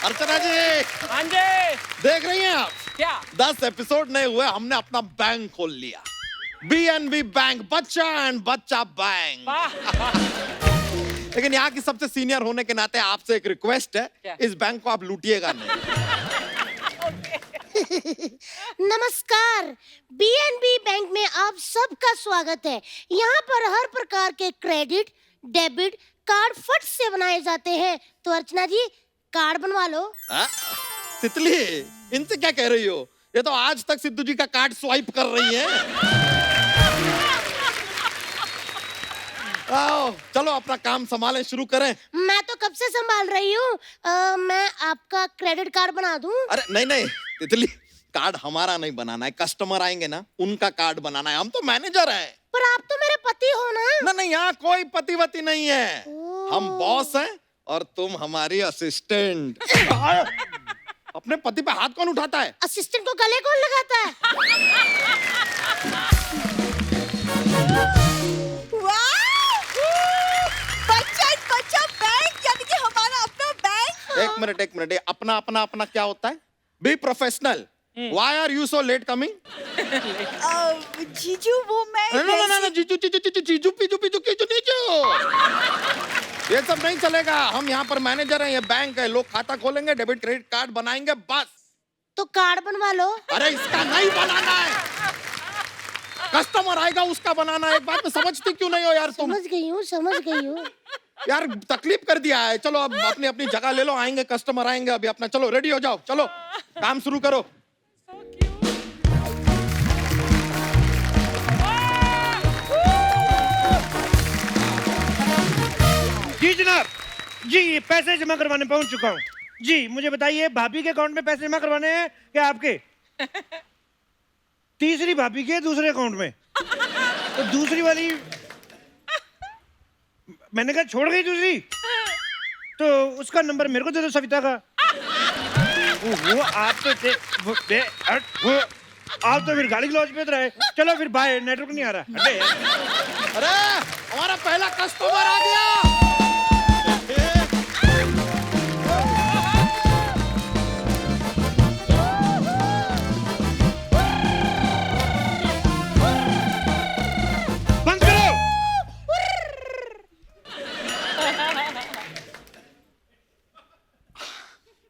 अर्चना जी, हाँ जी। देख रही हैं आप? क्या? 10 एपिसोड नहीं हुए, हमने अपना बैंक खोल लिया। BNB बैंक, बच्चा एंड बच्चा बैंक। लेकिन यहाँ की सबसे सीनियर होने के नाते आपसे एक रिक्वेस्ट है, क्या? इस बैंक को आप लूटिएगा नहीं। नमस्कार, बीएनबी बैंक में आप सबका स्वागत है। यहाँ पर हर प्रकार के क्रेडिट, डेबिट कार्ड फट से बनाए जाते हैं। तो अर्चना जी, कार्ड बनवा लो। तितली, इनसे क्या कह रही हो? ये तो आज तक सिद्धू जी का कार्ड स्वाइप कर रही है। आओ, चलो अपना काम संभालें, शुरू करें। मैं तो कब से संभाल रही हूँ। मैं आपका क्रेडिट कार्ड बना दूँ? अरे नहीं नहीं तितली, कार्ड हमारा नहीं बनाना है, कस्टमर आएंगे ना उनका कार्ड बनाना है। हम तो मैनेजर हैं। पर आप तो मेरे पति हो ना। ना नहीं, यहाँ कोई पतिवती नहीं है। हम बॉस हैं और तुम हमारी असिस्टेंट। अपने पति पे हाथ कौन उठाता है? असिस्टेंट को गले कौन लगाता है? बच्चा बैंक, यानी कि हमारा अपना बैंक। एक मिनट, ये अपना अपना अपना क्या होता है? Be professional. Why are you so late coming? जीजू, वो मैं ना, जीजू ये सब नहीं चलेगा। हम यहाँ पर मैनेजर हैं, ये बैंक है। लोग खाता खोलेंगे, डेबिट क्रेडिट कार्ड बनाएंगे, बस। तो कार्ड बनवा लो। अरे इसका नहीं बनाना है, कस्टमर आएगा उसका बनाना है। एक बात में समझती क्यों नहीं हो यार तुम? समझ गई हूँ। यार तकलीफ कर दिया है। चलो अब अपनी अपनी जगह ले लो, आएंगे कस्टमर आएंगे अभी अपना। चलो रेडी हो जाओ, चलो काम शुरू करो। जी जनाब, जी पैसे जमा करवाने पहुंच चुका हूँ। जी मुझे बताइए, भाभी के अकाउंट में पैसे जमा करवाने हैं क्या आपके? तीसरी भाभी के दूसरे अकाउंट में। तो दूसरी वाली मैंने कहा छोड़ गई दूसरी, तो उसका नंबर मेरे को दे दो, सविता का। वो आप तो फिर गाली गलौज पे रहे। चलो फिर बाय, नेटवर्क नहीं आ रहा। अरे हमारा पहला कस्टमर आ गया। बंद करो।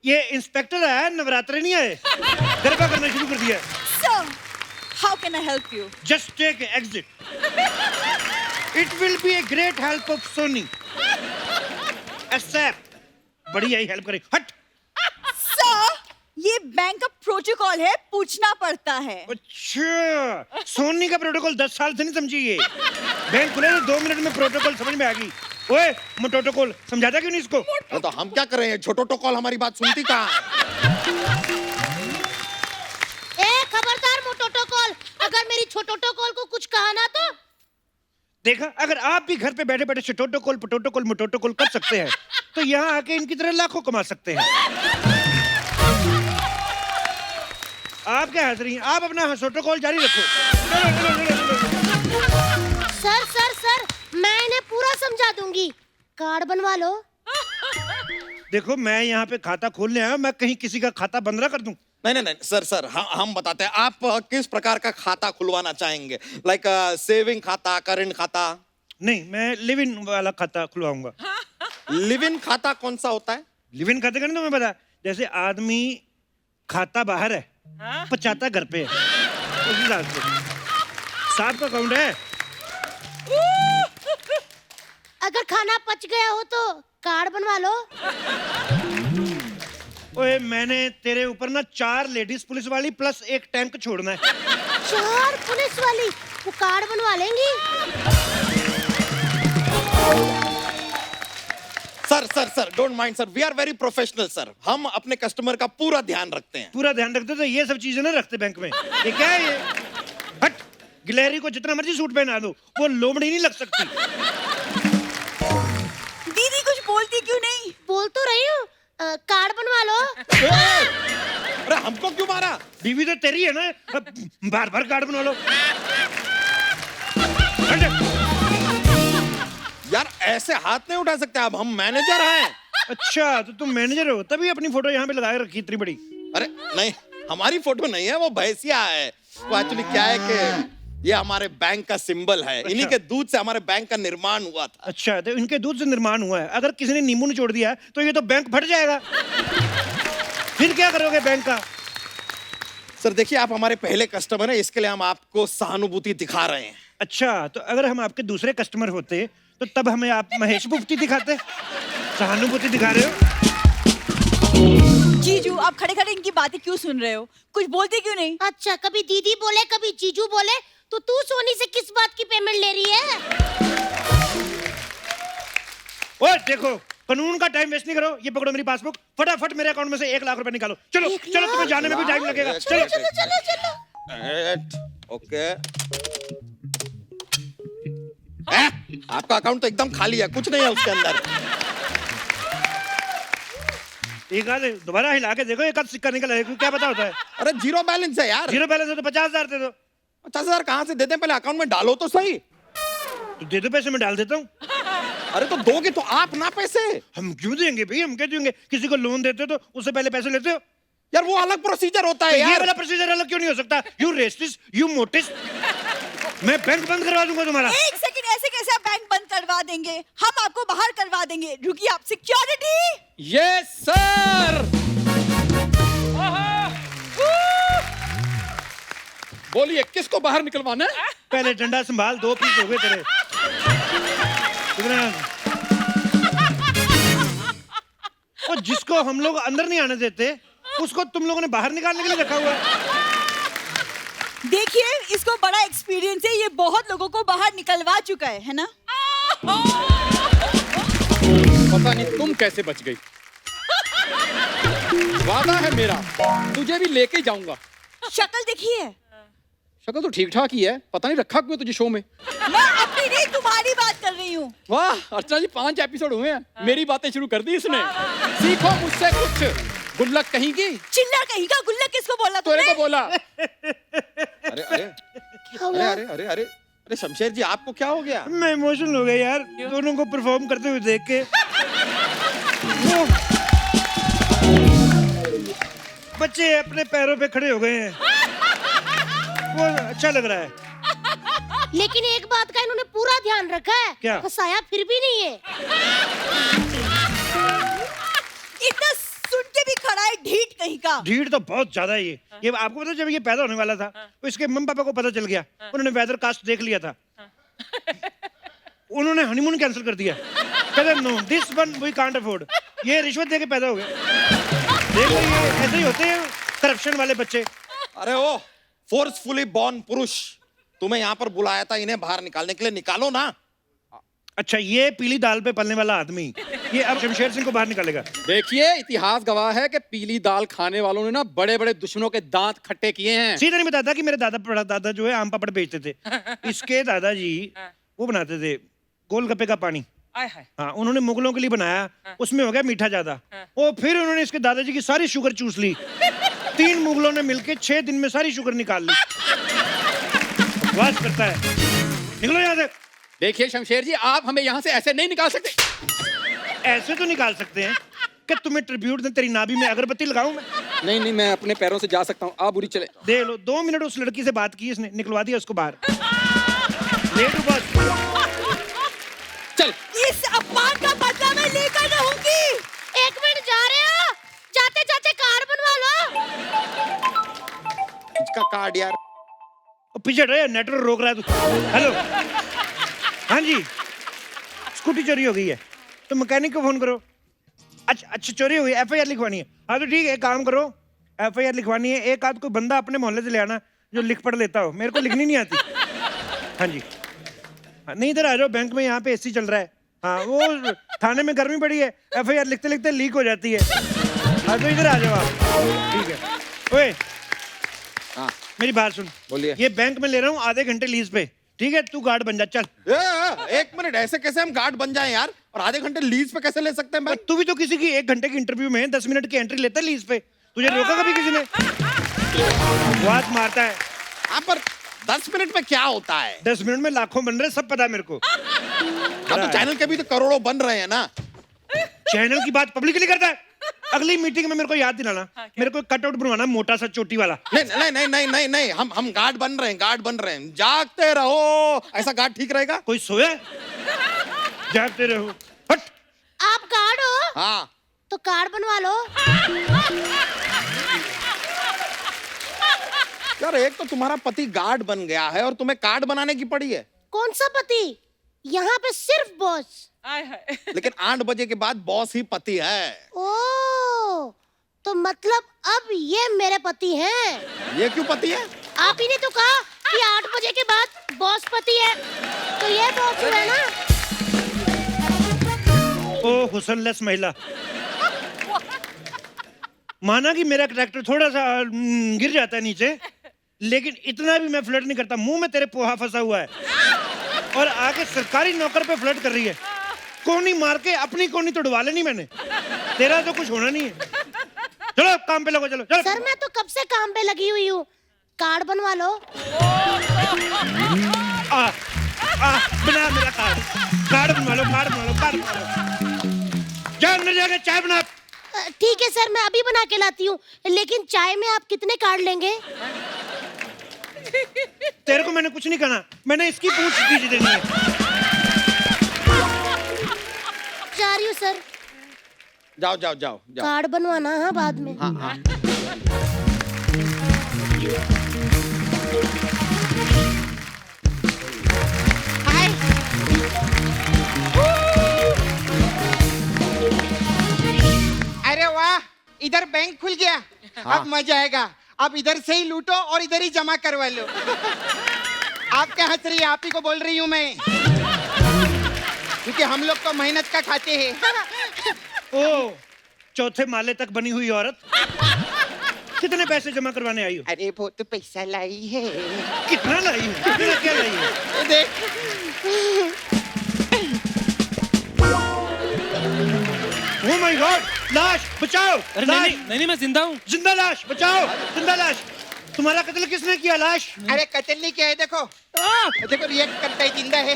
ये इंस्पेक्टर आया, नवरात्रे नहीं आए। गरबा करना शुरू कर दिया। Sir, how can I help you? Just take exit. It will be a great help of Sony. Accept. बढ़िया ही हेल्प करे। हट। सर, ये बैंक का प्रोटोकॉल है, पूछना पड़ता है। अच्छा, सोनी का प्रोटोकॉल 10 साल से नहीं समझी ये। बैंक खुले तो 2 मिनट में प्रोटोकॉल समझ में आ गई। ओए, प्रोटोकॉल समझाता क्यों नहीं इसको? तो हम क्या करें? छोटो टोकॉल हमारी बात सुनती कहाँ है? खबरदार मोटोटोकॉल, अगर मेरी छोटोटोकॉल को कुछ कहा ना तो। देखा, अगर आप भी घर पे बैठे बैठे छोटोटोकॉल पोटोटोकॉल मोटोटोकॉल कर सकते हैं, तो यहाँ आके इनकी तरह लाखों कमा सकते हैं। आप क्या हंस रही हैं? आप अपना हंसोटोकॉल जारी रखो। सर, मैं इन्हें पूरा समझा दूंगी। कार्ड बनवा लो। देखो, मैं यहाँ पे खाता खोलने आया, मैं कहीं किसी का खाता बंद ना कर दूं। नहीं सर, हम बताते हैं। आप किस प्रकार का खाता खुलवाना चाहेंगे? लाइक सेविंग खाता, करंट खाता? नहीं, मैं लिव इन वाला खाता खुलवाऊंगा। लिव इन खाता कौन सा होता है? लिव इन खाते का नहीं तुम्हें पता? जैसे आदमी खाता बाहर है, पचाता घर पे है, उसी हिसाब से। साहब का अकाउंट है। अगर खाना पच गया हो तो कार्ड बनवा लो। ओए, मैंने तेरे ऊपर ना 4 लेडीज पुलिस वाली प्लस 1 टैंक छोड़ना है। 4 पुलिस वाली, वो कार्ड बनवा लेंगी। Sir don't mind sir, we are very professional sir. हम अपने कस्टमर का पूरा ध्यान रखते हैं। पूरा ध्यान रखते तो ये सब चीजें ना रखते बैंक में। ये क्या है ये? हट, गिलहरी को जितना मर्जी सूट पहना दो, वो लोमड़ी नहीं लग सकती। दीदी कुछ बोलती क्यों नहीं? बोल तो रही हूँ, कार्ड बनवा लो। अरे हमको क्यों मारा? बीवी तो तेरी है ना, बार बार कार्ड बना लो। यार ऐसे हाथ नहीं उठा सकते आप, हम मैनेजर हैं। अच्छा, तो तुम मैनेजर हो तभी अपनी फोटो यहाँ पे लगा के रखी इतनी बड़ी। अरे नहीं, हमारी फोटो नहीं है, वो भैंसिया है। वो एक्चुअली क्या है कि ये हमारे बैंक का सिंबल है। इन्हीं के दूध से हमारे बैंक का निर्माण हुआ था। अच्छा, तो इनके दूध से निर्माण हुआ है। अगर किसी ने नींबू निचोड़ दिया तो ये तो बैंक फट जाएगा। फिर क्या करोगे बैंक का? सर देखिए, आप हमारे पहले कस्टमर हैं, इसके लिए हम आपको सहानुभूति दिखा रहे हैं। अच्छा, तो अगर हम आपके दूसरे कस्टमर होते तो तब हमें आप महेश मुफ्ती दिखाते। सहानुभूति दिखा रहे हो। जीजू, आप खड़े खड़े इनकी बातें क्यों सुन रहे हो? कुछ बोलते क्यों नहीं? अच्छा, कभी दीदी बोले कभी जीजू बोले, तो तू सोनी से किस बात की पेमेंट ले रही है? ओए देखो, कानून का टाइम वेस्ट नहीं करो। ये पकड़ो मेरी पासबुक, फटाफट मेरे अकाउंट में से 1 लाख रुपए निकालो। चलो चलो, तुम्हें जाने में भी टाइम लगेगा। चलो चलो चलो चलो। ओके। आपका अकाउंट तो एकदम खाली है, कुछ नहीं है उसके अंदर। एक आध दोबारा हिला के देखो, एक आध सिक्का निकल आएगा, क्या पता होता है। अरे जीरो बैलेंस है यार। जीरो बैलेंस है तो 50,000 दे दो। 50,000 कहाँ से देते हैं? पहले अकाउंट में डालो तो सही। तो दे दो पैसे, मैं डाल देता हूँ। अरे तो दोगे तो आप ना पैसे। हम क्यों देंगे भाई? हम क्या देंगे? किसी को लोन देते हो तो उससे पहले पैसे लेते हो। यार वो अलग प्रोसीजर होता है ये यार। वाला प्रोसीजर अलग क्यों नहीं हो सकता? यू रेसिस्ट, यू मोटिस्ट। मैं बैंक बंद करवा दूंगा तुम्हारा। एक सेकंड, ऐसे कैसे आप बैंक बंद करवा देंगे? हम आपको बाहर करवा देंगे। रुकिए, आप सिक्योरिटी। Yes sir. बोलिए, किसको बाहर निकलवाना है? पहले डंडा संभाल, 2 पीस हो गए तेरे। और जिसको हम लोग अंदर नहीं आने देते उसको तुम लोगों ने बाहर निकालने के लिए रखा हुआ है। देखिए, इसको बड़ा एक्सपीरियंस है, ये बहुत लोगों को बाहर निकलवा चुका है ना? पता नहीं तुम कैसे बच गई। वादा है मेरा, तुझे भी लेके जाऊंगा। शक्ल देखिए। शक्ल तो ठीक ठाक ही है, पता नहीं रखा क्यों तुझे शो में। मैं अपनी नहीं, तुम्हारी बात कर रही हूँ। वाह अर्चना जी, 5 एपिसोड हुए हैं, मेरी बातें शुरू कर दी इसने। सीखो मुझसे कुछ। गुल्लक कहीं की। चिल्ला कहीं का गुल्लक किसको बोला तूने तुमने? को बोला। अरे अरे अरे अरे अरे अरे अरे शमशेर जी, आपको क्या हो गया? मैं इमोशनल हो गया यार, दोनों को परफॉर्म करते हुए देख के। बच्चे अपने पैरों पे खड़े हो गए हैं, वो अच्छा लग रहा है। लेकिन एक बात का इन्होंने पूरा ध्यान रखा है। क्या? फंसाया फिर भी नहीं है। इतना सुन के भी खड़ा है, ढीठ कहीं का। ढीठ तो बहुत ज्यादा है ये आपको पता है, जब ये पैदा होने वाला था तो इसके मम्मी पापा को पता चल गया, उन्होंने वेदर कास्ट देख लिया था। उन्होंने हनीमून कैंसिल कर दिया। कहते no, this one we can't afford. ये रिश्वत देके पैदा हो गए। देख लो, ये ऐसे ही होते हैं करप्शन वाले बच्चे। अरे ओ फोर्सफुली बॉर्न पुरुष, तुम्हें यहाँ पर बुलाया था इन्हें बाहर निकालने के लिए, निकालो ना। अच्छा, ये पीली दाल पे पलने वाला आदमी, ये अब शमशेर सिंह को बाहर निकालेगा। देखिए, इतिहास गवाह है कि पीली दाल खाने वालों ने ना बड़े बड़े दुश्मनों के दांत खट्टे किए हैं। सीधा नहीं बताता कि मेरे दादा बड़ा दादा जो है आम पापड़ बेचते थे। इसके दादाजी वो बनाते थे गोलगप्पे का पानी। हाँ, उन्होंने मुगलों के लिए बनाया, उसमें हो गया मीठा ज्यादा। और फिर उन्होंने इसके दादाजी की सारी शुगर चूस ली। 3 मुगलों ने मिलके 6 दिन में सारी शुगर निकाल ली। बकवास करता है, निकलो यहाँ से। देखिए शमशेर जी, आप हमें यहाँ से ऐसे नहीं निकाल सकते। ऐसे तो निकाल सकते हैं कि तुम्हें ट्रिब्यूट दे, तेरी नाभि में अगरबत्ती लगाऊं मैं? नहीं नहीं, मैं अपने पैरों से जा सकता हूँ, आप बुरी चले। दे लो, 2 मिनट उस लड़की से बात की इसने, निकलवा दिया उसको बाहर। ले लो बस। चल। इस अपमान का बदला मैं लेकर रहूंगी। 1 मिनट, जा रहे हो? जाते जाते कार बनवा लो। इसका कार्ड यार। और पीछे रहे, नेटवर्क रोक रहा है तू। हेलो, हाँ जी, स्कूटी चोरी हो गई है तो मैकेनिक को फोन करो। अच्छा चोरी हो गई, FIR लिखवानी है। हाँ तो ठीक है, एक काम करो, FIR लिखवानी है। एक आध कोई बंदा अपने मोहल्ले से ले आना जो लिख पढ़ लेता हो, मेरे को लिखनी नहीं आती। हाँ जी, हाँ, नहीं इधर आ जाओ, बैंक में यहाँ पे AC चल रहा है। हाँ, वो थाने में गर्मी पड़ी है, FIR लिखते लिखते लीक हो जाती है। हाँ तो इधर आ जाओ आप। ठीक है। ओए हाँ मेरी बात सुन, बोलिए। ये बैंक में ले रहा हूँ आधे घंटे लीज पे, ठीक है? तू गार्ड बन जा, चल। 1 मिनट, ऐसे कैसे हम गार्ड बन जाएं यार? और आधे घंटे लीज पे कैसे ले सकते हैं भाई? तू भी तो किसी की 1 घंटे की इंटरव्यू में 10 मिनट की एंट्री लेता है लीज पे। तुझे रोका कभी किसी ने? बात मारता है। हाँ पर 10 मिनट में क्या होता है? 10 मिनट में लाखों बन रहे, सब पता है मेरे को। हाँ तो चैनल के भी तो करोड़ों बन रहे हैं ना। चैनल की बात पब्लिकली करता है। अगली मीटिंग में मेरे को याद दिलाना, मेरे को कटआउट बनवाना मोटा सा चोटी वाला। नहीं नहीं नहीं नहीं नहीं नहीं, हम गार्ड बन रहे हैं, गार्ड बन रहे हैं। जागते रहो, ऐसा गार्ड ठीक रहेगा? कोई सोया? जागते रहो। हट। आप गार्ड हो? हाँ। तो कार्ड बनवा लो। यार एक तो तुम्हारा पति गार्ड बन गया है और तुम्हें कार्ड बनाने की पड़ी है। कौन सा पति? यहाँ पे सिर्फ बॉस। लेकिन 8 बजे के बाद बॉस ही पति है। ओ, तो मतलब अब ये मेरे पति हैं। ये क्यों पति है? आप ही ने तो कहा कि 8 बजे के बाद बॉस पति है, तो ये बॉस हुआ ना। ओ हुसनलेस महिला। माना कि मेरा कैरेक्टर थोड़ा सा गिर जाता है नीचे, लेकिन इतना भी मैं फ्लर्ट नहीं करता। मुंह में तेरे पोहा फंसा हुआ है और आके सरकारी नौकर पे फ्लर्ट कर रही है। कोनी मार के अपनी कोनी तोड़वा लेनी मैंने। तेरा तो कुछ होना नहीं है। चलो काम पे लगो, चलो चलो। सर मैं तो कब से काम पे लगी हुई हूँ, कार्ड बनवा लो। बना मेरा कार्ड बनवा लो, कार्ड बनवा लो, कार्ड बनवा लो। जा अंदर जाके चाय बना। ठीक है सर, मैं अभी बना के लाती हूँ, लेकिन चाय में आप कितने कार्ड लेंगे? तेरे को मैंने कुछ नहीं कहना, मैंने इसकी पूंछ खींच देनी है। जा रही हूँ सर। जाओ जाओ जाओ जाओ। कार्ड बनवाना हाँ बाद में। हाँ हाँ। हाय। अरे वाह, इधर बैंक खुल गया। हाँ। अब मजा आएगा। अब इधर से ही लूटो और इधर ही जमा करवा लो। आप क्या हंस रही है? आप ही को बोल रही हूँ मैं, क्योंकि हम लोग तो मेहनत का खाते हैं। ओ चौथे माले तक बनी हुई औरत, कितने पैसे जमा करवाने आई हो? अरे वो तो पैसा लाई है। कितना लाई है? कितना क्या लाई है? देख, ओह माय गॉड, लाश बचाओ। अरे लाश। नहीं मैं जिंदा हूँ। जिंदा लाश बचाओ, जिंदा लाश। तुम्हारा कत्ल किसने किया? लाश। अरे कत्ल नहीं किया है, देखो देखो रिएक्ट करता है, जिंदा है।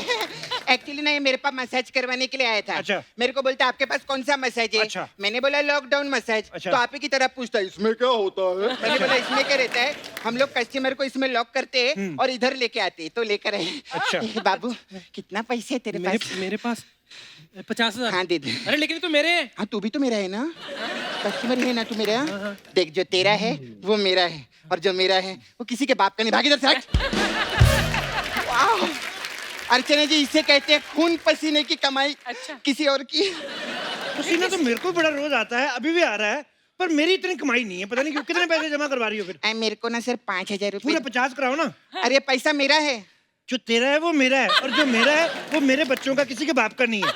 एक्चुअली ना ये मेरे पास मसाज करवाने के लिए आया था। अच्छा। मेरे को बोलता आपके पास कौन सा मसाज है? अच्छा। मैंने बोला लॉकडाउन मसाज। अच्छा। तो आप ही की तरह पूछता है इसमें क्या होता है? मैंने बोला इसमें क्या रहता है, हम लोग कस्टमर को इसमें लॉक करते हैं और इधर लेके आते हैं, तो लेकर आए। अच्छा। बाबू कितना पैसे है तेरे पास? मेरे पास 50,000। हाँ दे दे। अरे लेकिन तो मेरे हैं। हाँ तू भी तो मेरा है ना, कस्टमर ही है ना तू मेरा। देख जो तेरा है वो मेरा है और जो मेरा है वो किसी के बाप का नहीं। भाग इधर से हट। वाह, अर्चना जी इसे कहते हैं खून पसीने की कमाई। अच्छा। किसी और की पसीना तो मेरे को बड़ा रोज आता है, अभी भी आ रहा है, पर मेरी इतनी कमाई नहीं है। पता नहीं क्यों। कितने पैसे जमा करवा रही हो फिर? मेरे को ना सर 5,000 पूरे रुपए। 50 कराओ ना। अरे पैसा मेरा है। जो तेरा है वो मेरा है और जो मेरा है वो मेरे बच्चों का, किसी के बाप का नहीं है।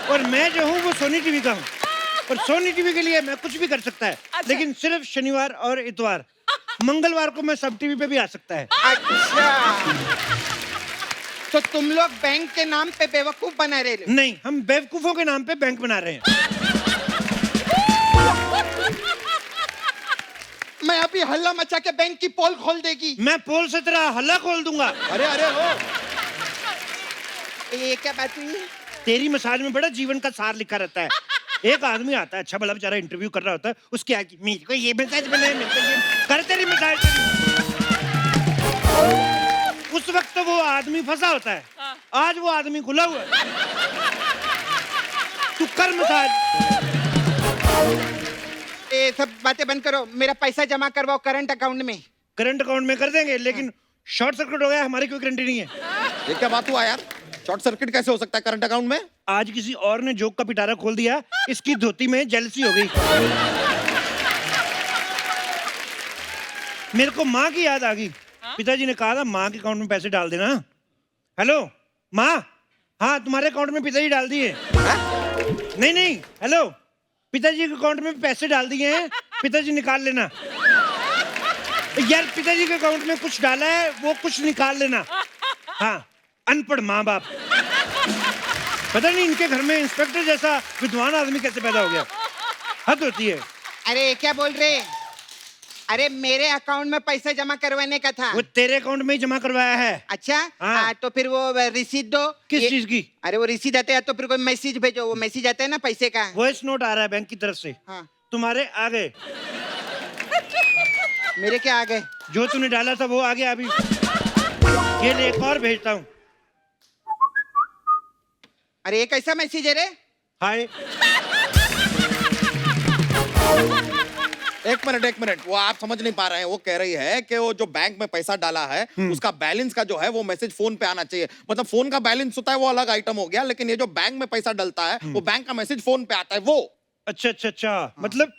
और मैं जो हूँ वो सोनी टीवी का हूँ, और सोनी टीवी के लिए मैं कुछ भी कर सकता है। लेकिन सिर्फ शनिवार और इतवार, मंगलवार को मैं सब टीवी पे भी आ सकता है। अच्छा, तो तुम लोग बैंक के नाम पे बेवकूफ बना रहे हो? नहीं, हम बेवकूफों के नाम पे बैंक बना रहे हैं। मैं अभी हल्ला मचा के बैंक की पोल खोल देगी। मैं पोल से तेरा हल्ला खोल दूंगा। अरे अरे हो, ये क्या बात हुई? तेरी मसाज में बड़ा जीवन का सार लिखा रहता है। एक आदमी आता है, अच्छा भला बेचारा इंटरव्यू कर रहा होता है, उसके आगे मेरे को ये मसाज बना है, मेरे को ये कर, तेरी मसाज तेरी। उस वक्त तो वो आदमी फंसा होता है, आज वो आदमी खुला हुआ है। तू कर मसाज। ये सब बातें बंद करो, मेरा पैसा जमा करवाओ करंट अकाउंट में। करंट अकाउंट में कर देंगे, लेकिन शॉर्ट सर्किट हो गया, हमारी कोई गारंटी नहीं है। ये क्या बात हुआ यार? शॉर्ट सर्किट कैसे हो सकता है करंट अकाउंट में? आज किसी और ने जोक का पिटारा खोल दिया, इसकी धोती में जेलसी हो गई। मेरे को माँ की याद आ गई। पिताजी ने कहा था माँ के अकाउंट में पैसे डाल देना। हेलो माँ, हाँ तुम्हारे अकाउंट में पिताजी डाल दिए। नहीं नहीं, हेलो, पिताजी के अकाउंट में पैसे डाल दिए हैं, पिताजी निकाल लेना। यार पिताजी के अकाउंट में कुछ डाला है, वो कुछ निकाल लेना। हाँ, अनपढ़ माँ बाप, पता नहीं इनके घर में इंस्पेक्टर जैसा विद्वान आदमी कैसे पैदा हो गया। हद होती है। अरे क्या बोल रहे? अरे मेरे अकाउंट में पैसा जमा करवाने का था। वो तेरे अकाउंट में ही जमा करवाया है। अच्छा हाँ। तो फिर वो रसीद दो। किस चीज की? अरे वो रसीद आता है तो फिर कोई मैसेज भेजो, वो मैसेज आता है ना पैसे का। वॉइस नोट आ रहा है बैंक की तरफ से। हाँ। तुम्हारे आ गए। मेरे क्या आ गए? जो तूने डाला था वो आ गया अभी। ये ले एक और भेजता हूँ। अरे ये कैसा मैसेज है रे? हाय। एक मिनट, वो आप समझ नहीं पा रहे हैं। वो कह रही है कि वो जो बैंक में पैसा डाला है उसका बैलेंस का जो है वो मैसेज फोन पे आना चाहिए। मतलब फोन का बैलेंस होता है वो अलग आइटम हो गया, लेकिन ये जो बैंक में पैसा डलता है वो बैंक का मैसेज फोन पे आता है वो। अच्छा मतलब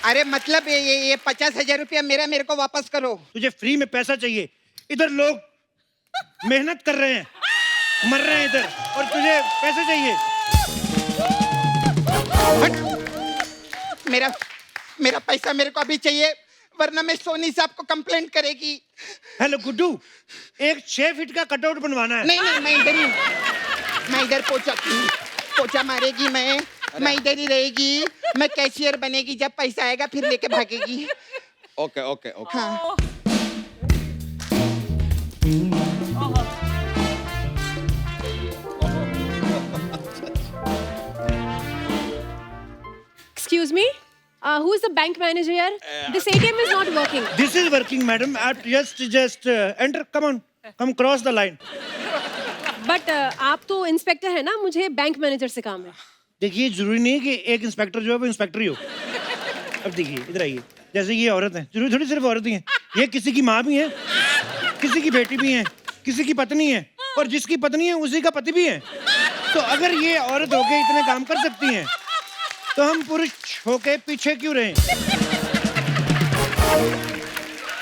अरे मतलब ये 50,000 रुपया मेरे को वापस करो। तुझे फ्री में पैसा चाहिए? इधर लोग मेहनत कर रहे हैं, मर रहे हैं इधर, और तुझे पैसे चाहिए? मेरा पैसा मेरे को अभी चाहिए, वरना मैं सोनी साहब को कंप्लेंट करेगी। हेलो गुड्डू, एक 6 फीट का कटआउट बनवाना है। नहीं मैं इधर ही हूँ। मैं इधर पोछा मारेगी, मैं इधर ही रहेगी। मैं कैशियर बनेगी, जब पैसा आएगा फिर लेके भागेगी। ओके। हाँ। Excuse me? Who is the bank manager here? This ATM is not working. This is working, madam. Just enter. Come cross the line. But आप तो इंस्पेक्टर है ना, मुझे बैंक मैनेजर से काम है। देखिए, जरूरी नहीं है कि एक इंस्पेक्टर जो है वो इंस्पेक्टर ही हो। अब देखिए, इधर आइए। जैसे ये औरत है, जरूरी थोड़ी सिर्फ औरत ही है। ये किसी की माँ भी है, किसी की बेटी भी है, किसी की पत्नी है, और जिसकी पत्नी है उसी का पति भी है। तो अगर ये औरत होके इतने काम कर सकती हैं, तो हम पुरुष होके पीछे क्यों रहे?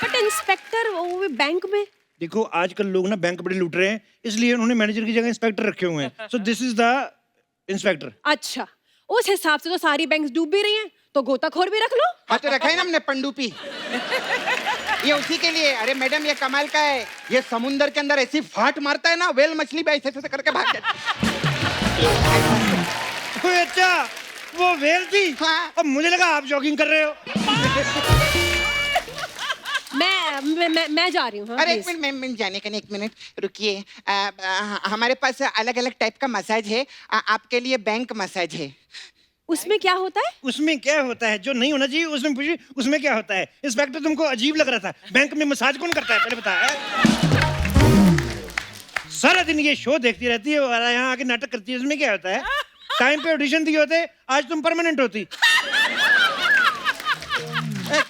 बट इंस्पेक्टर वो भी बैंक में। देखो, आजकल लोग ना बैंक बड़े लूट रहे हैं, इसलिए उन्होंने मैनेजर की जगह इंस्पेक्टर रखे हुए हैं। So this is the inspector. अच्छा, उस हिसाब से तो सारी बैंक्स डूब भी रही हैं, तो गोताखोर भी रख लो। हाँ तो रखा है ना हमने पंडुपी, ये उसी के लिए। अरे मैडम ये कमाल का है, ये समुंदर के अंदर ऐसी फाट मारता है ना, वेल मछली भी ऐसे करके भाग जाती है। अच्छा, वो वेल थी। हाँ। अब मुझे लगा आप जॉगिंग कर रहे हो। मैं जा रही हूँ। अरे एक मिनट जाने का नहीं, एक मिनट रुकिए। हमारे पास अलग अलग टाइप का मसाज है। आपके लिए बैंक मसाज है। उसमें क्या होता है? उसमें क्या होता है जो नहीं होना चाहिए उसमें पूछिए, उसमें क्या होता है? इंस्पेक्टर तुमको अजीब लग रहा था, बैंक में मसाज कौन करता है पहले बता। सारा दिन ये शो देखती रहती है और यहाँ आके नाटक करती है, उसमें क्या होता है? टाइम पे ऑडिशन दिए होते, आज तुम परमानेंट होती। एक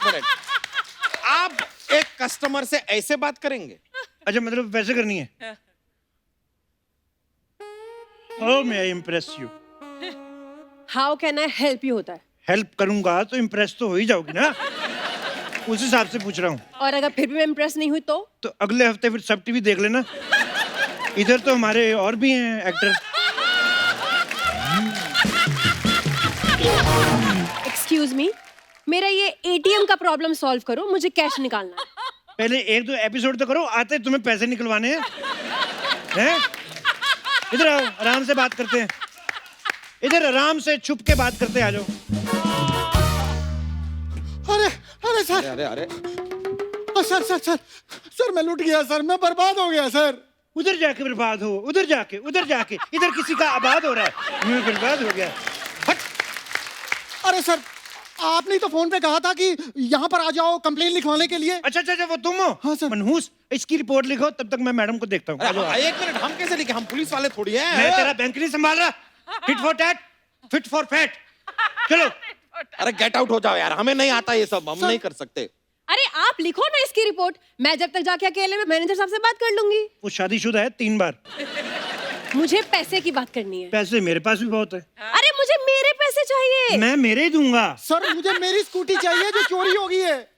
मिनट, आप एक कस्टमर से ऐसे बात करेंगे? अच्छा, मतलब वैसे करनी है? Oh, may I impress you? How can I help you होता है। हेल्प करूंगा तो इम्प्रेस तो हो ही जाओगी ना, उस हिसाब से पूछ रहा हूँ। और अगर फिर भी मैं इम्प्रेस नहीं हुई तो अगले हफ्ते फिर सब टीवी देख लेना। इधर तो हमारे और भी हैं एक्टर। एक्सक्यूज मी, मेरा ये एटीएम का प्रॉब्लम सॉल्व करो, मुझे कैश निकालना है। पहले 1-2 एपिसोड तो करो, आते तुम्हें पैसे निकलवाने हैं? इधर आओ, आराम से बात करते हैं। इधर आराम से छुप के बात करते, आ जाओ। अरे सर, अरे सर मैं लूट गया सर, मैं बर्बाद हो गया सर। उधर जाके बर्बाद हो, उधर जाके इधर किसी का आबाद हो रहा है, मैं बर्बाद हो गया। हट। अरे सर, आपने तो फोन पे कहा था कि यहाँ पर आ जाओ कंप्लेन लिखवाने के लिए। अच्छा, वो तुम हो? हाँ सर। मनहूस, इसकी रिपोर्ट लिखो, तब तक मैं मैडम को देखता हूँ। एक मिनट, हम कैसे लिखे? हम पुलिस वाले थोड़ी हैं। मैं तेरा बैंक नहीं संभाल रहा। Hit for tat, fit for fat. चलो। अरे गेट आउट हो जाओ यार, हमें नहीं आता ये सब, हम नहीं कर सकते। अरे आप लिखो ना इसकी रिपोर्ट, मैं जब तक जाके अकेले में मैनेजर साहब से बात कर लूंगी। वो शादीशुदा है 3 बार। मुझे पैसे की बात करनी है। पैसे मेरे पास भी बहुत है। अरे मुझे मेरे पैसे चाहिए। मैं मेरे ही दूंगा। सर मुझे मेरी स्कूटी चाहिए जो चोरी हो गई है।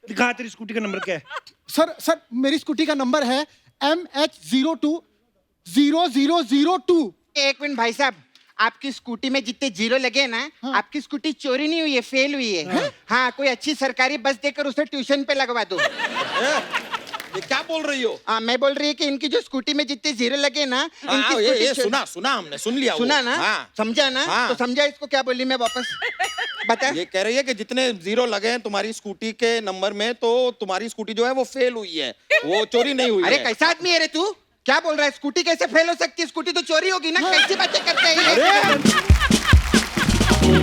दिखा, तेरी स्कूटी का नंबर क्या है? सर मेरी स्कूटी का नंबर है MH020002। एक मिनट भाई साहब, आपकी स्कूटी में जितने जीरो लगे ना, आपकी स्कूटी चोरी नहीं हुई है, फेल हुई है। हाँ, कोई अच्छी सरकारी बस देकर उसे ट्यूशन पे लगवा दो। ये क्या बोल रही हो? मैं बोल रही है कि इनकी जो स्कूटी में जितने जीरो लगे ना, इनकी ये स्कूटी सुना हमने, सुन लिया। सुना वो। ना? हाँ। समझा ना? हाँ। तो समझा इसको क्या बोली मैं वापस बता। ये कह रही है कि जितने जीरो लगे हैं तुम्हारी स्कूटी के नंबर में, तो तुम्हारी स्कूटी जो है वो फेल हुई है, वो चोरी नहीं हुई अरे है। कैसा आदमी है रे तू? क्या बोल रहा है? स्कूटी कैसे फेल हो सकती है? स्कूटी तो चोरी होगी ना। कैसी बातें करते हैं ये?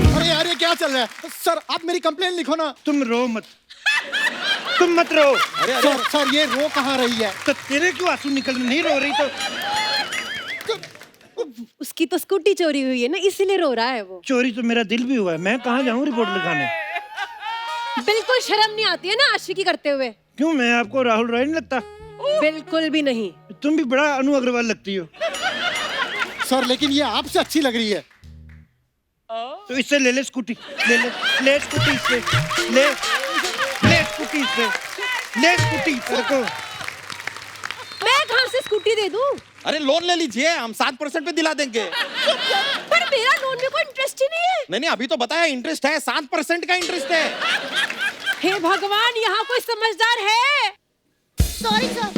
अरे यार ये क्या चल रहा है? सर आप मेरी कंप्लेन लिखो ना। तुम रो मत, तुम मत रो। सर ये रो कहाँ रही है? तो तेरे क्यों आंसू निकल नहीं रो रही? तो उसकी तो स्कूटी चोरी हुई है ना, इसीलिए रो रहा है वो। चोरी तो मेरा दिल भी हुआ है, मैं कहाँ जाऊँ रिपोर्ट लिखाने? बिल्कुल शर्म नहीं आती है ना आशिकी करते हुए? क्यों, मैं आपको राहुल रॉय नहीं लगता? बिल्कुल भी नहीं। तुम भी बड़ा अनु अग्रवाल लगती हो। सर लेकिन ये आपसे अच्छी लग रही है। तो इससे ले स्कूटी, ले स्कूटी इससे, ले स्कूटी इससे, ले स्कूटी तेरे को। मैं कहाँ से स्कूटी दे दूं? अरे लोन ले लीजिए, हम 7% पे दिला देंगे। पर मेरा लोन में कोई इंटरेस्ट ही नहीं है। नहीं, अभी तो बताया इंटरेस्ट है, 7% का इंटरेस्ट है। हे भगवान, यहाँ कोई समझदार है? सॉरी सर,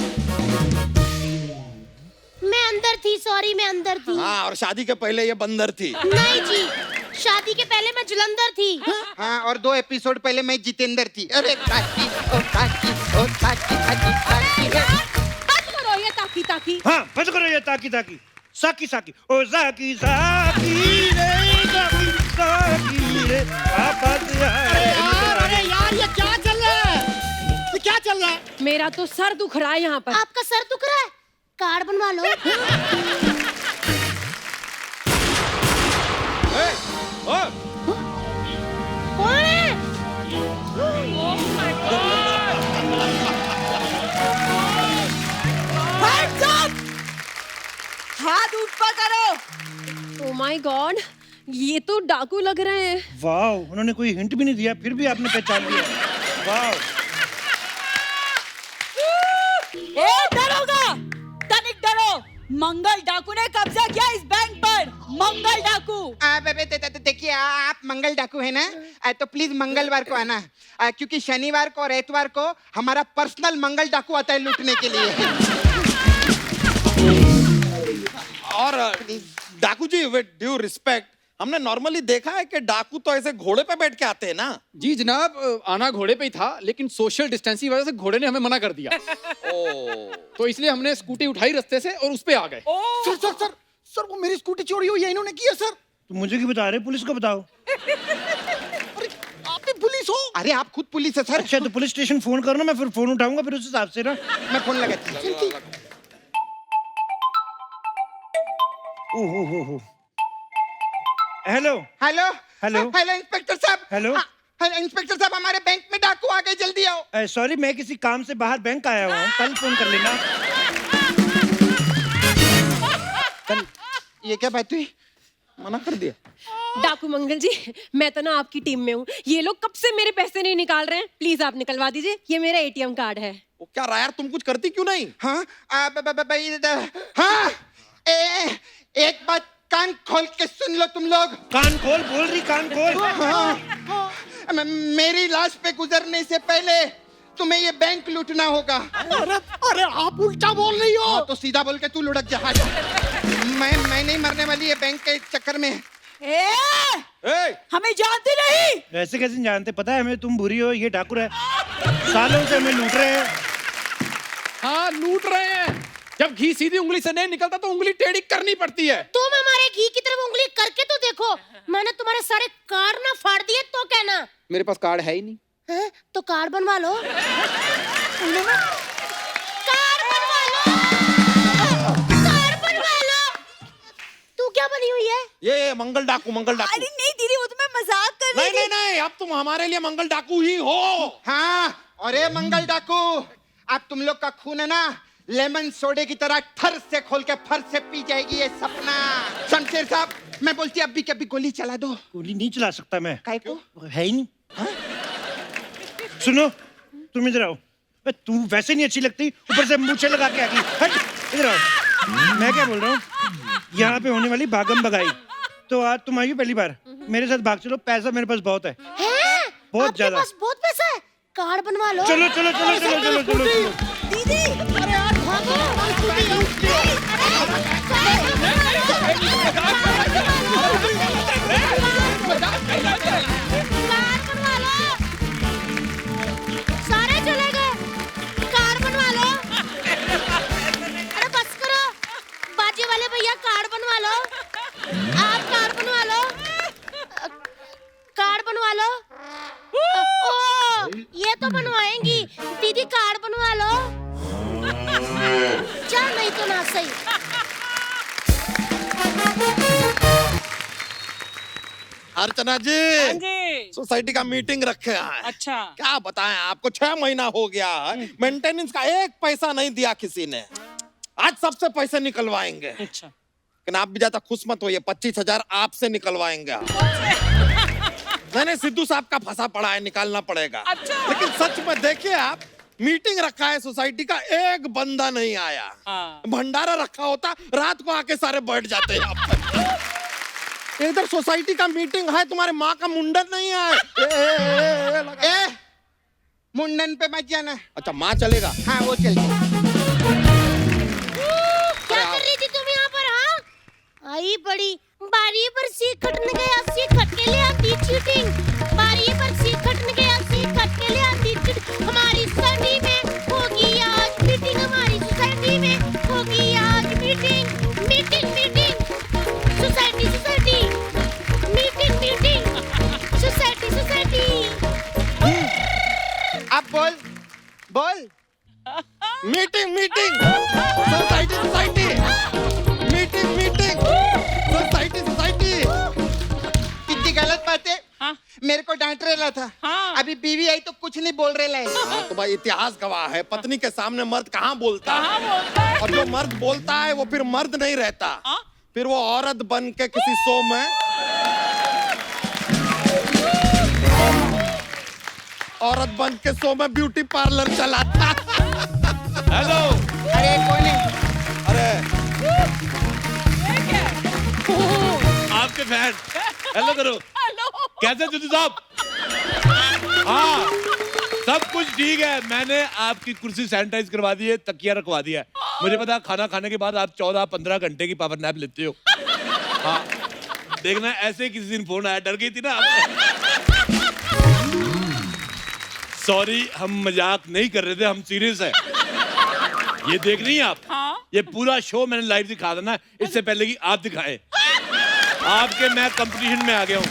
मैं अंदर थी। सॉरी मैं अंदर थी। हाँ, और शादी के पहले ये बंदर थी। नहीं जी, शादी के पहले मैं जलंधर थी। हाँ, और 2 एपिसोड पहले मैं जितेंद्र थी। अरे ताकी, ओ ताकी, ओ ताकी, ताकी, ताकी। बंद करो ये ताकी ताकी। हाँ, बंद करो ये ताकी ताकी, साकी साकी, ओ साकी साकी रे, साकी साकी रे, अरे यार ये क्या चल रहा है? ये क्या चल रहा है? मेरा तो सर दुख रहा है यहाँ पर। आपका सर दुख रहा है? कार्ड बनवा लो। कौन है? Hands up! हाथ ऊपर करो। ओह माय गॉड, ये तो डाकू लग रहे हैं। वाह, उन्होंने कोई हिंट भी नहीं दिया, फिर भी आपने पहचान लिया। वाह, ए दरोगा, तनिक डरो। मंगल डाकू ने कब्जा किया इस बैंक पर। मंगल डाकू। देखिए, आप मंगल डाकू है ना, तो प्लीज मंगलवार को आना, क्योंकि शनिवार को और एतवार को हमारा पर्सनल मंगल डाकू आता है लूटने के लिए। और डाकू जी, विद ड्यू रिस्पेक्ट, हमने नॉर्मली देखा है कि डाकू तो ऐसे घोड़े पे बैठ के आते हैं ना। जी जनाब, आना घोड़े पे ही था, लेकिन सोशल डिस्टेंसिंग की वजह से घोड़े ने हमें मना कर दिया। तो इसलिए हमने स्कूटी उठाई रास्ते से और उस पे आ गए। सर सर सर सर वो मेरी स्कूटी चोरी हुई है, इन्होंने की है सर। तो मुझे क्यों बता रहे, पुलिस को बताओ। अरे आप भी पुलिस हो? अरे आप खुद पुलिस है सर। अच्छा, तो पुलिस स्टेशन फोन करो ना, मैं फिर फोन उठाऊंगा, फिर उस हिसाब से ना। मैं फोन लगाती हूँ। ओहो, hello hello hello. Hello inspector साहब। हेलो। हेलो इंस्पेक्टर साहब, हमारे बैंक में डाकू आ गए, जल्दी आओ। सॉरी, मैं किसी काम से बाहर बैंक आया हुआ हूँ, कल फोन कर लेना। कल? ये क्या बात हुई? मना कर दिया। डाकू मंगल जी, मैं तो ना आपकी टीम में हूँ। ये लोग कब से मेरे पैसे नहीं निकाल रहे हैं, प्लीज आप निकलवा दीजिए। ये मेरा एटीएम कार्ड है। वो क्या रहा यार, तुम कुछ करती क्यों नहीं? हाँ, हाँ, एक बात कान खोल के सुन लो तुम लोग। कान खोल बोल रही, कान खोल। हाँ, मेरी लाश पे गुजरने से पहले तुम्हें ये बैंक लूटना होगा। अरे अरे आप उल्टा बोल रही हो। तो सीधा बोल के तू लुढ़क जा। मैं नहीं मरने वाली है बैंक के चक्कर में। हमें जानती नहीं। ऐसे कैसे जानते, पता है हमें तुम बुरी हो, ये ठाकुर है, सालों से हमें लूट रहे हैं। हाँ, लूट रहे हैं। जब घी सीधी उंगली से नहीं निकलता तो उंगली टेढ़ी करनी पड़ती है। तुम हमारे घी की तरफ उंगली करके तो देखो। मैंने तुम्हारे सारे कार्ड ना फाड़ दिए तो कहना। मेरे पास कार्ड है ही नहीं। है? तो कार्ड बनवा लो। कार्ड बनवा लो। कार्ड बनवा लो। तू क्या बनी हुई है? ये मंगल डाकू, मंगल डाकू। अरे नहीं दीदी, वो तो मैं मजाक कर रही थी। नहीं, अब तुम हमारे लिए मंगल डाकू ही हो। हाँ, और ये मंगल डाकू, अब तुम लोग का खून है ना, लेमन सोडे की तरह ठर से खोल के फर से पी जाएगी ये सपना। शमशेर साहब, मैं बोलती अभी के अभी गोली चला दो। गोली नहीं चला सकता मैं, काहे को? है ही नहीं। सुनो, तुम इधर आओ। तू वैसे नहीं अच्छी लगती, ऊपर से मूछें लगा के आ गई। हट, इधर आओ। मैं क्या बोल रहा हूँ, यहाँ पे होने वाली भागम भगाई, तो आज तुम आई हो पहली बार, मेरे साथ भाग चलो, पैसा मेरे पास बहुत है। हैं? बहुत आपके ज्यादा। पास बहुत पैसा है, कार्ड बनवा लो। चलो चलो चलो चलो चलो चलो, चलो। दीदी अरे यार भागो सारे चले गए कार बनवा लो अरे बस करो बाजे वाले भैया कार बनवा लो आप कार बनवा लो कार बनवा लो ओ ये तो बनवाएंगी दीदी कार बनवा लो चल नहीं तो ना सही अर्चना जी हाँ जी सोसाइटी का मीटिंग रखे हैं। अच्छा क्या बताएं आपको, 6 महीना हो गया है, मेंटेनेंस का 1 पैसा नहीं दिया किसी ने। आज सबसे पैसे निकलवाएंगे। अच्छा लेकिन आप भी ज्यादा खुश मत होइए, 25,000 आपसे निकलवाएंगे आप। मैंने सिद्धू साहब का फंसा पड़ा है, निकालना पड़ेगा। अच्छा। लेकिन सच में देखिए आप, मीटिंग रखा है सोसाइटी का, एक बंदा नहीं आया। हाँ। भंडारा रखा होता, रात को आके सारे बैठ जाते हैं आप। इधर सोसाइटी का मीटिंग है, तुम्हारे माँ का मुंडन नहीं है। ए मुंडन पे मत जाना। अच्छा माँ चलेगा। हाँ वो चल क्या कर रही थी तुम यहाँ पर? हाँ आई बड़ी बारी पर सीख खटने गया, सीख खट के ले आती चीटिंग। बारी पर सीख खटने गया, सीख खट के ले आती चीटिंग। हमारी सोसाइटी में होगी आज मीटिंग, हमारी सोसाइटी में होगी आज meeting. Meeting meeting society society meeting meeting society society. अब बोल बोल। Meeting meeting society society meeting meeting society society. कितनी गलत बातें। हाँ। मेरे को डांट रहा था। हाँ। अभी बीवी आई तो कुछ नहीं बोल रहा है। हाँ तो भाई इतिहास गवाह है, पत्नी के सामने मर्द कहाँ बोलता है। कहाँ बोलता है? और जो मर्द बोलता है वो फिर मर्द नहीं रहता। हाँ? फिर वो औरत बन के किसी शो में औरत बन के शो में ब्यूटी पार्लर चलाता। हेलो अरे कौन है? अरे आपके फैन हेलो करो। हेलो कैसे जुदी साहब? हाँ सब कुछ ठीक है। मैंने आपकी कुर्सी सैनिटाइज करवा दी है, तकिया रखवा दिया है। मुझे पता है खाना खाने के बाद आप 14-15 घंटे की पावर नैप लेते हो। हाँ देखना ऐसे किसी दिन फोन आया, डर गई थी ना आप। सॉरी हम मजाक नहीं कर रहे थे, हम सीरियस है। ये देख रही हैं आप? हाँ? ये पूरा शो मैंने लाइव दिखा देना, इससे पहले कि आप दिखाएं। आपके मैं कंपटीशन में आ गया हूँ।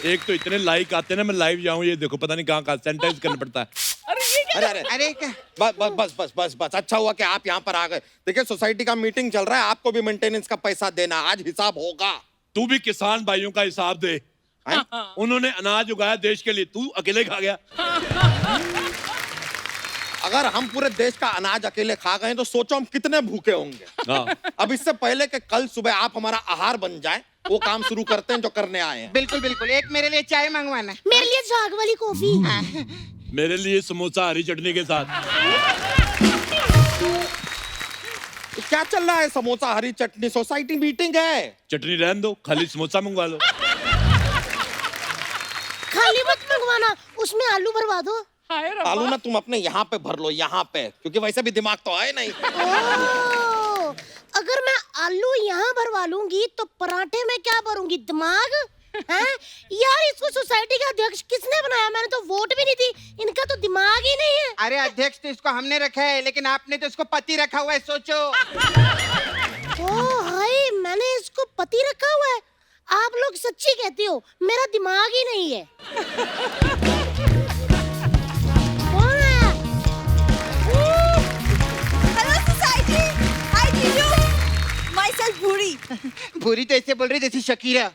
एक तो इतने लाइक आते हैं ना, मैं लाइव जाऊँ, ये देखो पता नहीं कहाँ सैनिटाइज करना पड़ता है। अरे ये क्या? अरे अरे अरे क्या? बस बस बस बस बस बस अच्छा हुआ कि आप यहाँ पर आ गए। देखिए सोसाइटी का मीटिंग चल रहा है, आपको भी मेंटेनेंस का पैसा देना, आज हिसाब होगा। तू भी किसान भाइयों का हिसाब दे। हैं? उन्होंने अनाज उगाया देश के लिए, तू अकेले खा गया। अगर हम पूरे देश का अनाज अकेले खा गए तो सोचो हम कितने भूखे होंगे। हाँ। अब इससे पहले कि कल सुबह आप हमारा आहार बन जाए, वो काम शुरू करते हैं जो करने आए हैं। बिल्कुल बिल्कुल। एक मेरे लिए चाय मंगवाना। मेरे लिए झाग वाली कॉफी। मेरे लिए समोसा हरी चटनी के साथ। क्या चल रहा है? समोसा हरी चटनी, सोसाइटी मीटिंग है। चटनी रहने दो, खाली समोसा मंगवा लो। खाली मत मंगवाना, उसमें आलू भरवा दो। हाय रब्बा। आलू ना तुम अपने यहाँ पे भर लो, यहाँ पे, क्योंकि वैसे भी दिमाग तो है नहीं। ओह, अगर मैं आलू यहाँ भरवा लूंगी तो पराठे में क्या भरूंगी? दिमाग हैं? यार इसको सोसाइटी का अध्यक्ष किसने बनाया? मैंने तो वोट भी नहीं दी, इनका तो दिमाग ही नहीं है। अरे अध्यक्ष तो इसको हमने रखा है, लेकिन आपने तो इसको पति रखा हुआ है, सोचो। ओह हाय, मैंने इसको पति रखा हुआ है। आप लोग सच्ची कहती हो, मेरा दिमाग ही नहीं है। कौन आया? Hello society, I need you. My self भूरी। भूरी तो ऐसे बोल रही जैसी शकीरा।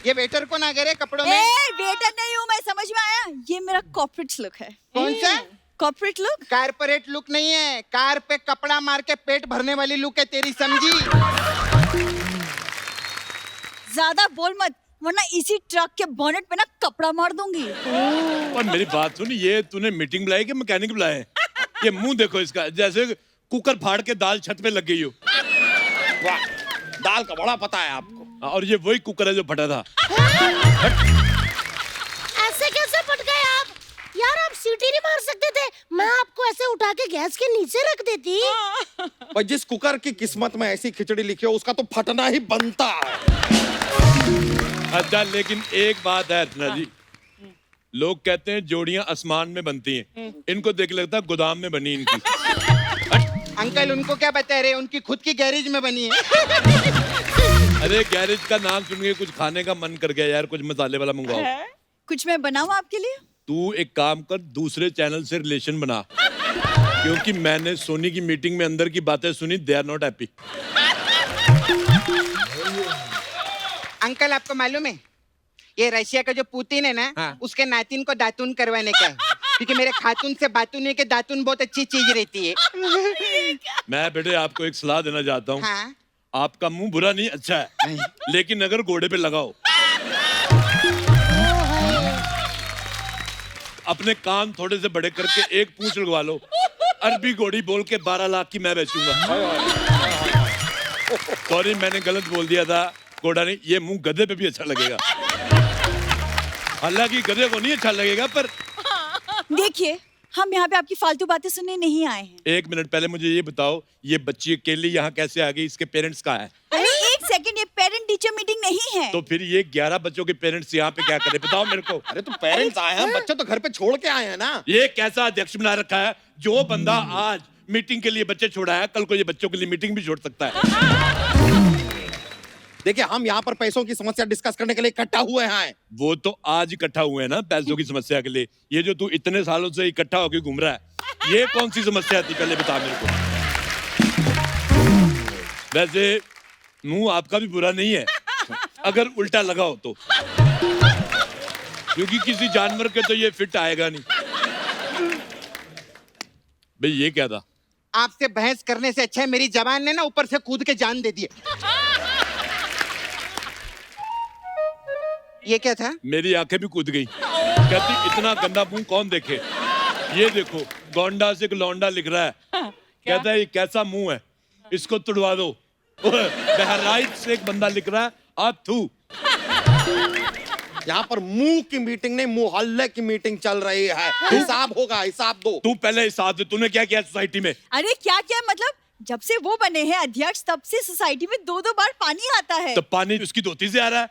ये वेटर कौन आ गए रे कपड़ों में? ए वेटर नहीं हूँ मैं, समझ में आया? ये मेरा कॉर्पोरेट लुक है। कौन सा? Corporate look? कारपोरेट लुक नहीं है, कार पे कपड़ा मार के पेट भरने वाली लुक है तेरी, समझी? ज्यादा बोल मत, वरना इसी ट्रक के बोनेट पे ना कपड़ा मार दूंगी। और मेरी बात सुन, ये तूने मीटिंग बुलाई कि मैकेनिक बुलाए? ये मुंह देखो इसका, जैसे कुकर फाड़ के दाल छत पे लग गई हो। वाह, दाल का बड़ा पता है आपको। और ये वही कुकर है जो फटा था। ऐसे कैसे फट गए आप? यार आप सीटी नहीं मार मैं आपको ऐसे उठा के गैस के नीचे रख देती। भाई जिस कुकर की किस्मत में ऐसी खिचड़ी लिखी हो उसका तो फटना ही बनता है। अच्छा लेकिन एक बात है अर्चना जी, लोग कहते हैं जोड़ियां आसमान में बनती हैं, इनको देख लगता है गोदाम में बनी इनकी। अंकल उनको क्या बता रहे, उनकी खुद की गैरेज में बनी है। अरे गैरेज का नाम सुन के कुछ खाने का मन कर गया यार, कुछ मसाले वाला मंगवाओ। कुछ मैं बनाऊं आपके लिए? तू एक काम कर, दूसरे चैनल से रिलेशन बना, क्योंकि मैंने सोनी की मीटिंग में अंदर की बातें सुनी, they are not happy. Uncle आपको मालूम है ये रशिया का जो पुतिन है ना, हाँ। उसके नातिन को दातून करवाने का है, क्योंकि मेरे खातून से बातून के दातून बहुत अच्छी चीज रहती है। मैं बेटे आपको एक सलाह देना चाहता हूँ। हाँ। आपका मुंह बुरा नहीं, अच्छा है, लेकिन अगर घोड़े पे लगाओ, अपने कान थोड़े से बड़े करके एक पूंछ लगवा लो, अरबी घोड़ी बोल के 12 लाख की मैं बेचूंगा। सॉरी मैंने गलत बोल दिया था, घोड़ा नहीं, ये मुंह गधे पे भी अच्छा लगेगा। हालांकि गधे को नहीं अच्छा लगेगा, पर देखिए हम यहाँ पे आपकी फालतू बातें सुनने नहीं आए हैं। एक मिनट पहले मुझे ये बताओ, ये बच्ची अकेली यहाँ कैसे आ गई, इसके पेरेंट्स कहाँ है? अरे एक सेकंड, ये पेरेंट टीचर मीटिंग नहीं है। तो फिर ये 11 बच्चों के पेरेंट्स यहाँ पे क्या करे, बताओ मेरे को। अरे तो पेरेंट्स आए हैं, बच्चे तो घर पे छोड़ के आए हैं ना। ये कैसा अध्यक्ष बना रखा है, जो बंदा आज मीटिंग के लिए बच्चे छोड़ा है, कल को ये बच्चों के लिए मीटिंग भी छोड़ सकता है। देखिए हम यहाँ पर पैसों की समस्या डिस्कस करने के लिए इकट्ठा हुए हैं। वो तो आज इकट्ठा हुए हैं ना पैसों की समस्या के लिए। ये जो तू इतने सालों से इकट्ठा होके घूम रहा है, ये कौन सी समस्या थी, पहले बता मेरे को। वैसे मुंह आपका भी बुरा नहीं है, अगर उल्टा लगाओ तो, क्योंकि किसी जानवर के तो ये फिट आएगा नहीं। भाई ये क्या था? आपसे बहस करने से अच्छा है मेरी जवान ने ना ऊपर से कूद के जान दे दी। ये क्या था? मेरी आंखें भी कूद गई, कहती इतना गंदा मुंह कौन देखे। ये देखो गोंडा से एक लौंडा लिख रहा है, कहता है ये कैसा मुंह है, इसको तुड़वा दो। बहराइच से एक बंदा लिख रहा है, आप थू। यहाँ पर मुंह की मीटिंग नहीं, मोहल्ले की मीटिंग चल रही है। हिसाब होगा, हिसाब दो। तू पहले हिसाब दे, तूने क्या किया सोसाइटी में? अरे क्या क्या मतलब, जब से वो बने हैं अध्यक्ष तब से सोसाइटी में 2-2 बार पानी आता है। तो पानी उसकी धोती से आ रहा है,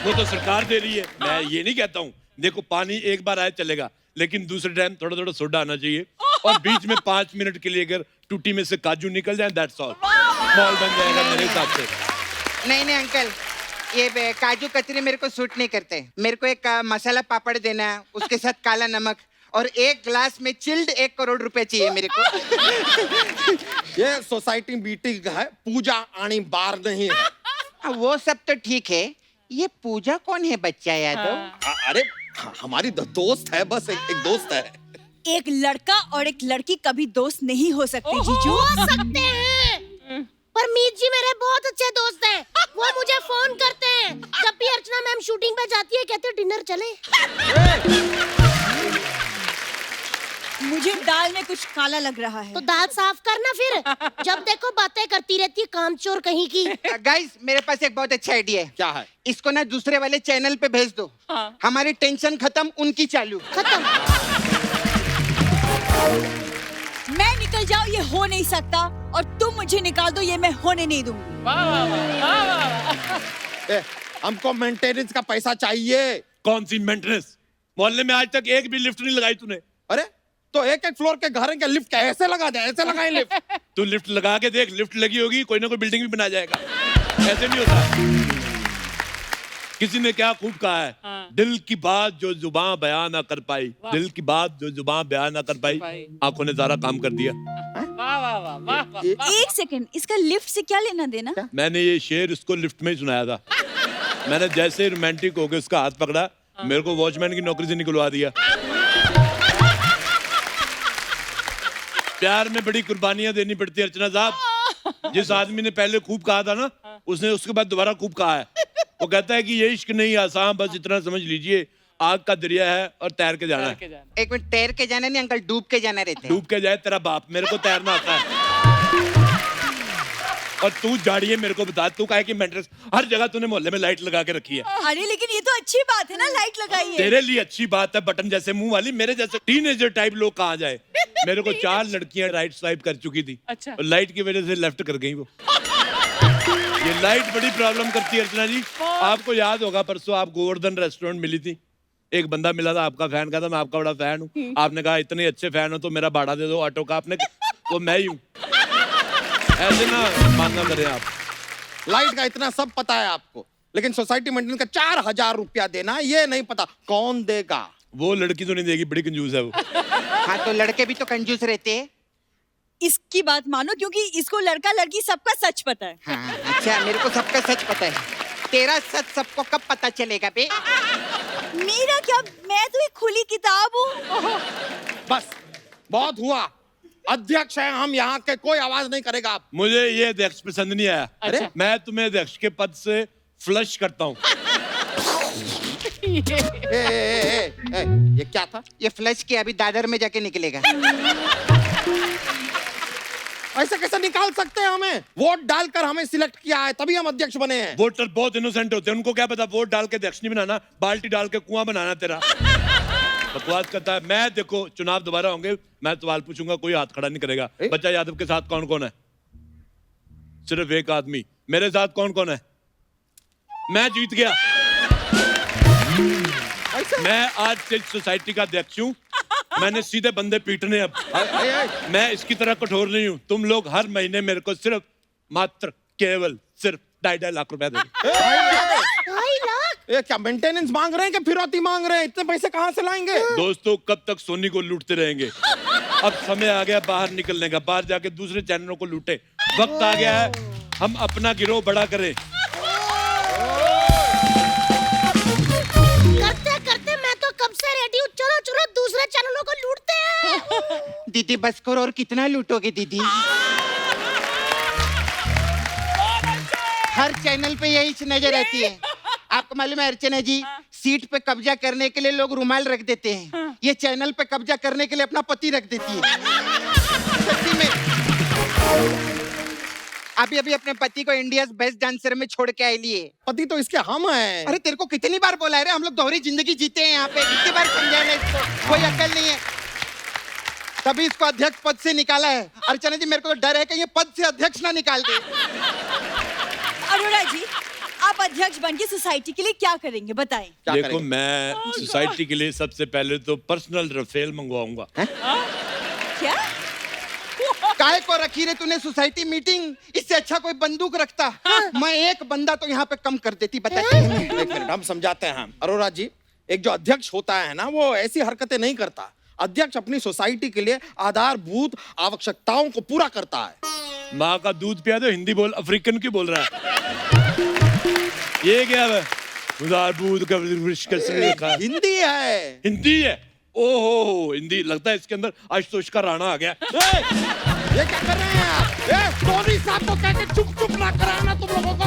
वो तो सरकार दे रही है। मैं ये नहीं कहता हूँ, देखो पानी एक बार आए चलेगा, लेकिन दूसरे टाइम थोड़ा थोड़ा सोडा आना चाहिए, और बीच में 5 मिनट के लिए अगर टूटी में से काजू निकल जाए, दैट्स ऑल, मॉल बन जाएगा मेरे हिसाब से। नहीं नहीं अंकल, ये काजू कतरी मेरे को सूट नहीं करते। मेरे को एक मसाला पापड़ देना, उसके साथ काला नमक, और एक ग्लास में चिल्ड 1 करोड़ रुपए चाहिए मेरे को। ये सोसाइटी मीटिंग है, पूजा आनी बार नहीं है। वो सब तो ठीक है, ये पूजा कौन है बच्चा यादव? अरे हमारी दोस्त है, बस एक दोस्त है। एक लड़का और एक लड़की कभी दोस्त नहीं हो सकते जीजू। हो सकते हैं, पर मीत जी मेरे बहुत अच्छे दोस्त हैं। वो मुझे फोन करते हैं जब भी अर्चना मैम शूटिंग पे जाती है, कहते हैं डिनर चले। मुझे दाल में कुछ काला लग रहा है। तो दाल साफ करना फिर, जब देखो बातें करती रहती है कामचोर कहीं की। गाइस मेरे पास एक बहुत अच्छा आइडिया है। क्या है? इसको ना दूसरे वाले चैनल पे भेज दो। हमारी टेंशन खत्म, उनकी चालू। खत्म। मैं निकल जाऊं ये हो नहीं सकता, और तुम मुझे निकाल दो ये मैं होने नहीं दूंगी। हमको मेंटेनेंस का पैसा चाहिए। कौन सी मेंटेनेंस? मोहल्ले में आज तक एक भी लिफ्ट नहीं लगाई तूने। अरे तो एक फ्लोर के घर के लिफ्ट कैसे लगा दे? ऐसे लगाए लिफ्ट। तू लिफ्ट लगा के देख, लिफ्ट लगी होगी, कोई ना कोई बिल्डिंग भी बना जाएगा। ऐसे नहीं होता। किसी ने क्या खूब कहा है, दिल की बात जो जुबान बयान ना कर पाई, दिल की बात जो जुबान बयान ना कर पाई, आंखों ने सारा काम कर दिया। एक सेकंड, इसका लिफ्ट से क्या लेना देना? मैंने ये शेर उसको लिफ्ट में ही सुनाया था। मैंने जैसे रोमांटिक हो गया उसका हाथ पकड़ा, मेरे को वॉचमैन की नौकरी से निकलवा दिया। प्यार में बड़ी कुर्बानियां देनी पड़ती है अर्चना साहब। जिस आदमी ने पहले खूब कहा था ना, उसने उसके बाद दोबारा खूब कहा है। वो कहता है कि ये इश्क नहीं आसान, बस इतना समझ लीजिए, आग का दरिया है और तैर के जाना है। एक मिनट, तैर के जाना नहीं अंकल, डूब के जाना रहता है। डूब के जाए तेरा बाप, मेरे को तैरना आता है। और तू जाड़िए मेरे को बता, तू काहे की मेंटेनेंस हर जगह तूने मोहल्ले में लाइट लगा के रखी है। अरे लेकिन ये तो अच्छी बात है ना, लाइट लगाई है। तेरे लिए अच्छी बात है, बटन जैसे मुंह वाली, मेरे जैसे टीनेजर टाइप लोग कहाँ जाए। मेरे को 4 लड़कियां राइट स्वाइप कर चुकी थी, अच्छा। और लाइट की वजह से लेफ्ट कर गई वो। ये लाइट बड़ी प्रॉब्लम करती है अर्चना जी। आपको याद होगा परसों आप गोवर्धन रेस्टोरेंट मिली थी, एक बंदा मिला था आपका फैन, का था मैं आपका बड़ा फैन हूँ। आपने कहा इतने अच्छे फैन हो तो मेरा भाड़ा दे दो ऑटो का। आपने वो मैं ही हूँ, ऐसे ना मानना करें आप। लाइट का इतना सब पता है आपको, लेकिन सोसाइटी मेंटेनेंस का 4000 रुपया देना ये नहीं पता कौन देगा। वो लड़की तो नहीं देगी, बड़ी कंजूस है वो। हाँ तो लड़के भी तो कंजूस रहते हैं। इसकी बात मानो, क्योंकि इसको लड़का लड़की सबका सच पता है। हाँ, अच्छा मेरे को सबका सच पता है, तेरा सच सबको कब पता चलेगा बे? मेरा क्या, मैं तो एक खुली किताब हूँ। बस बहुत हुआ, अध्यक्ष है हम यहाँ के, कोई आवाज नहीं करेगा आप। मुझे ये अध्यक्ष पसंद नहीं आया। अरे? मैं तुम्हें अध्यक्ष के पद से फ्लश करता हूँ। ये क्या था? ये फ्लश के अभी दादर में जाके निकलेगा। ऐसे कैसे निकाल सकते हैं हमें? वोट डालकर हमें सिलेक्ट किया है, तभी हम अध्यक्ष बने हैं। वोटर बहुत इनोसेंट होते हैं, उनको क्या पता वोट डाल के अध्यक्ष नहीं बनाना, बाल्टी डाल के कुआं बनाना तेरा। बकवास करता है। मैं देखो चुनाव दोबारा होंगे, मैं सवाल पूछूंगा, कोई हाथ खड़ा नहीं करेगा। बच्चा यादव के साथ कौन कौन है? सिर्फ एक आदमी। मेरे साथ कौन कौन है? मैं जीत गया। मैं आज से सोसाइटी का अध्यक्ष हूँ। मैंने सीधे बंदे पीटने अब। मैं इसकी तरह कठोर नहीं हूँ। तुम लोग हर महीने मेरे को सिर्फ मात्र केवल सिर्फ 2.5 लाख रुपया दो। 2.5 लाख? ये क्या मेंटेनेंस मांग रहे हैं कि फिरौती मांग रहे हैं? इतने पैसे कहाँ से लाएंगे? दोस्तों कब तक सोनी को लूटते रहेंगे? अब समय आ गया बाहर निकलने का, बाहर जाके दूसरे चैनलों को लूटे। वक्त आ गया है हम अपना गिरोह बड़ा करें। करते करते मैं तो कब से रेडी हूँ, चलो चलो दूसरे चैनलों को लूटते हैं। दीदी बस करो, और कितना लूटोगे दीदी? हर चैनल पे यही नजर आती है। आपको मालूम है अर्चना जी, सीट पे कब्जा करने के लिए लोग रुमाल रख देते हैं, ये चैनल पे कब्जा करने के लिए अपना पति रख देती है। सच्ची में अभी अभी अपने पति को इंडिया बेस्ट डांसर में छोड़ के आई लिए। पति तो इसके हम हैं। अरे तेरे को कितनी बार बोला है रे, हम लोग दोहरी जिंदगी जीते हैं यहाँ पे, कितनी बार समझाया इसको, कोई अकल नहीं है। तभी इसको अध्यक्ष पद से निकाला है। अर्चना जी मेरे को तो डर है कि ये पद से अध्यक्ष ना निकाल दे। अरोड़ा जी, आप अध्यक्ष बन के सोसाइटी के लिए क्या करेंगे बताएं? देखो मैं सोसाइटी के लिए सबसे पहले तो पर्सनल रफेल मंगवाऊंगा। क्या? काय को रखी रे तूने सोसाइटी मीटिंग, इससे अच्छा कोई बंदूक रखता। मैं एक बंदा तो यहाँ पे कम कर देती, बता। एक मिनट हम समझाते हैं। अरोड़ा जी, एक जो अध्यक्ष होता है ना, वो ऐसी हरकतें नहीं करता। अध्यक्ष अपनी सोसाइटी के लिए आधारभूत आवश्यकताओं को पूरा करता है। माँ का दूध पिया दो, हिंदी बोल, अफ्रीकन की बोल रहा है। ये क्या है? आधारभूत का हिंदी है। हिंदी है? ओहो हिंदी, लगता है इसके अंदर आशुतोष का राणा आ गया। ये क्या कर रहे हैं आप? सोनी साहब को कहकर चुप चुप ना कराना तुम लोगों को।